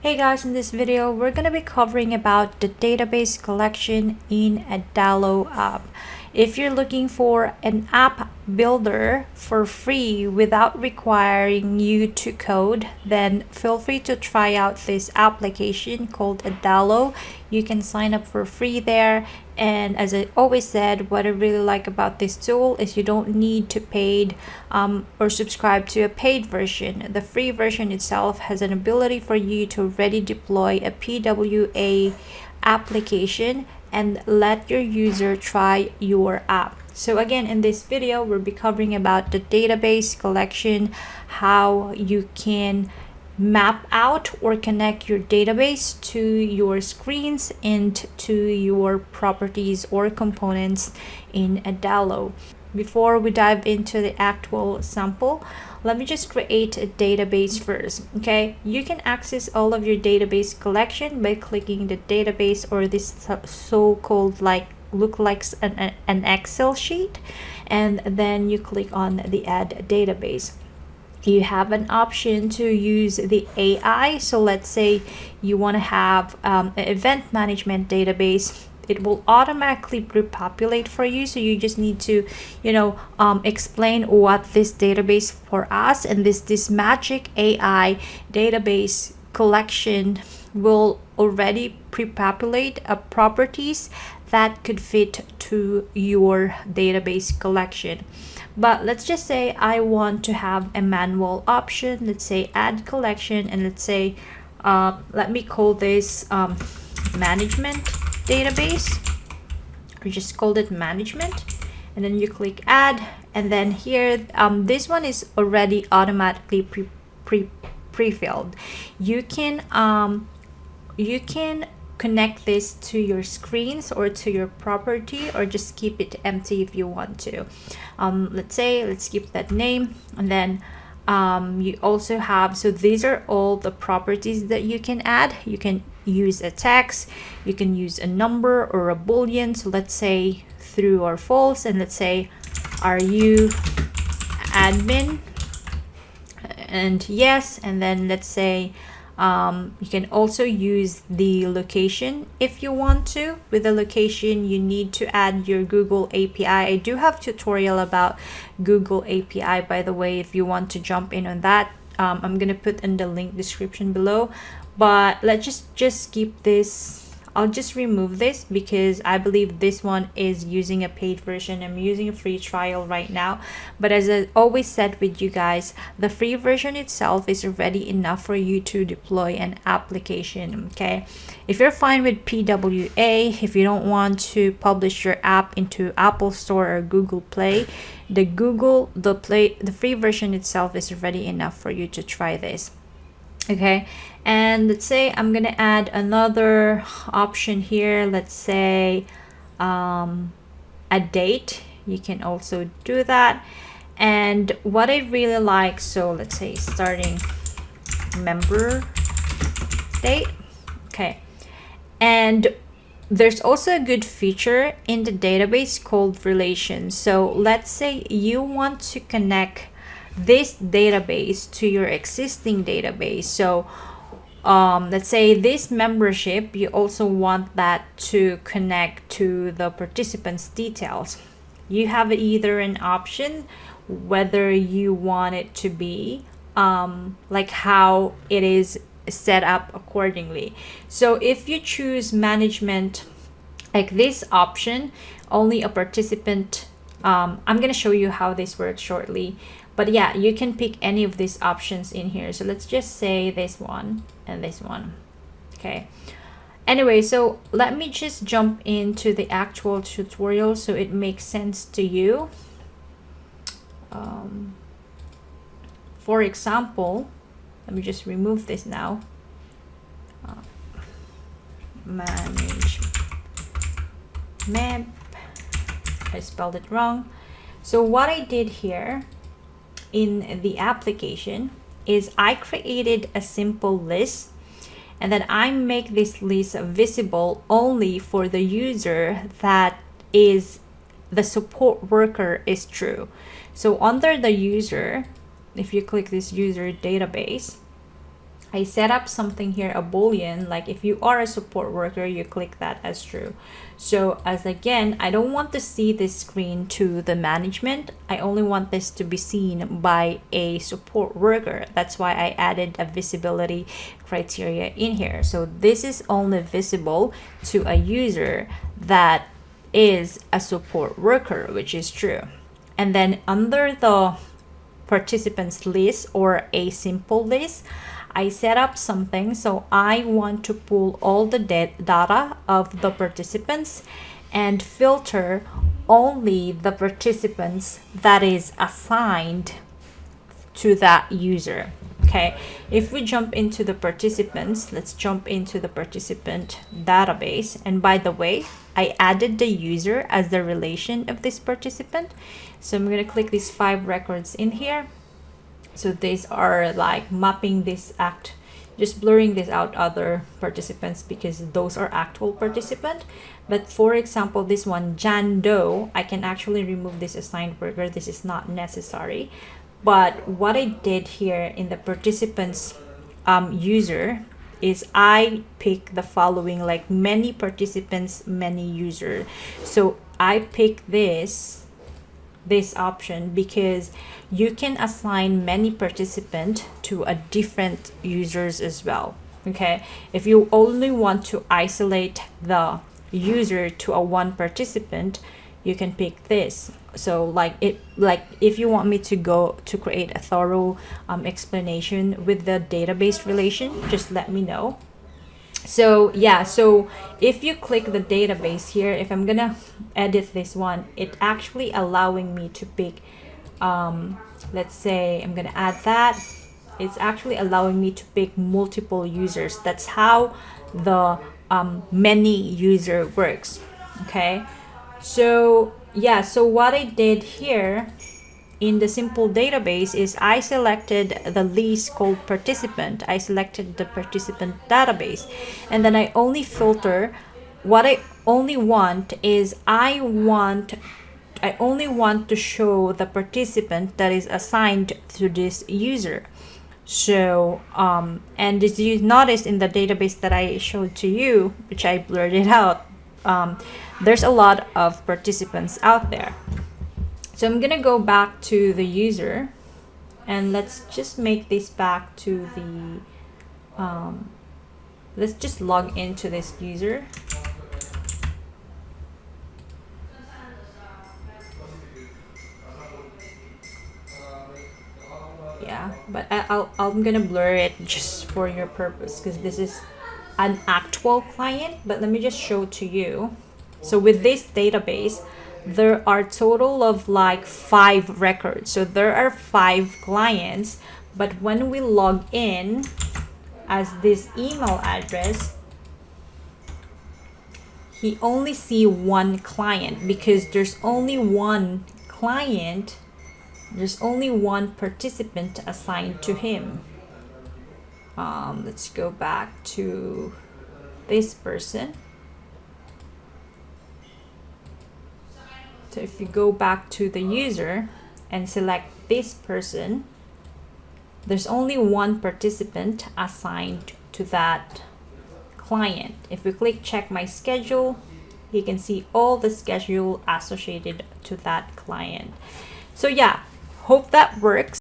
Hey guys, in this video we're going to be covering about the database collection in Adalo app. If you're looking for an app builder for free without requiring you to code, then feel free to try out this application called Adalo. You can sign up for free there, and as I always said, what I really like about this tool is you don't need to paid or subscribe to a paid version. The free version itself has an ability for you to already deploy a PWA application and let your user try your app. So again, in this video we'll be covering about the database collection, how you can map out or connect your database to your screens and to your properties or components in Adalo. Before we dive into the actual sample, let me just create a database first. Okay, you can access all of your database collection by clicking the database, or this so-called look like an Excel sheet, and then you click on the add database. You have an option to use the AI. So let's say you want to have an event management database. It will automatically pre-populate for you, so you just need to explain what this database for us, and this magic AI database collection will already pre-populate properties that could fit to your database collection. But let's just say I want to have a manual option. Let's say add collection, and let's say let me call this management database, or just call it management, and then you click add, and then here this one is already automatically pre-filled. You can connect this to your screens or to your property, or just keep it empty if you want to. Let's keep that name, and then you also have, so these are all the properties that you can add. You can use a text, you can use a number or a boolean. So let's say true or false, and let's say are you admin, and yes, and then let's say you can also use the location if you want to. With the location, you need to add your Google API. I do have tutorial about Google API, by the way, if you want to jump in on that. I'm gonna put in the link description below, but let's just skip this. I'll just remove this because I believe this one is using a paid version. I'm using a free trial right now, but as I always said with you guys, the free version itself is already enough for you to deploy an application. Okay, if you're fine with PWA, if you don't want to publish your app into Apple Store or Google Play, the free version itself is already enough for you to try this. Okay, and let's say I'm gonna add another option here. Let's say a date. You can also do that. And what I really like, so let's say starting member date. Okay, and there's also a good feature in the database called relations. So let's say you want to connect this database to your existing database. So let's say this membership, you also want that to connect to the participants' details. You have either an option whether you want it to be like how it is set up accordingly. So if you choose management, like this option, only a participant, I'm going to show you how this works shortly. But yeah, you can pick any of these options in here. So let's just say this one and this one. Okay. Anyway, so let me just jump into the actual tutorial so it makes sense to you. For example, let me just remove this now. Manage map. I spelled it wrong. So what I did here in the application is I created a simple list, and then I make this list visible only for the user that is the support worker is true. So under the user, if you click this user database, I set up something here, a boolean, like if you are a support worker, you click that as true. So as again, I don't want to see this screen to the management. I only want this to be seen by a support worker. That's why I added a visibility criteria in here. So this is only visible to a user that is a support worker, which is true. And then under the participants list or a simple list, I set up something. So I want to pull all the data of the participants and filter only the participants that is assigned to that user. Okay, if we jump into the participants, let's jump into the participant database. And by the way, I added the user as the relation of this participant. So I'm going to click these 5 records in here. So these are like mapping this just blurring this out other participants because those are actual participant. But for example, this one, Jan Doe, I can actually remove this assigned worker. This is not necessary. But what I did here in the participants user is I pick the following, like many participants, many user. So I pick this option because you can assign many participants to a different users as well. Okay, if you only want to isolate the user to a one participant, you can pick this. So like if you want me to go to create a thorough explanation with the database relation, just let me know. So yeah, so if you click the database here, if I'm gonna edit this one, it actually allowing me to pick let's say I'm gonna add that. It's actually allowing me to pick multiple users. That's how the many user works. Okay, so yeah, so what I did here in the simple database is I selected the list called participant. I selected the participant database, and then I only filter. What I only want is I only want to show the participant that is assigned to this user. So and as you noticed in the database that I showed to you, which I blurred it out, there's a lot of participants out there. So I'm gonna go back to the user, and let's just make this back to the let's just log into this user. Yeah, but I'm gonna blur it just for your purpose because this is an actual client. But let me just show to you. So with this database, there are total of like 5 records. So there are 5 clients, but when we log in as this email address, he only see one client because there's only one client, there's only one participant assigned to him. Let's go back to this person. So if you go back to the user and select this person, there's only one participant assigned to that client. If we click check my schedule, you can see all the schedule associated to that client. So yeah, hope that works.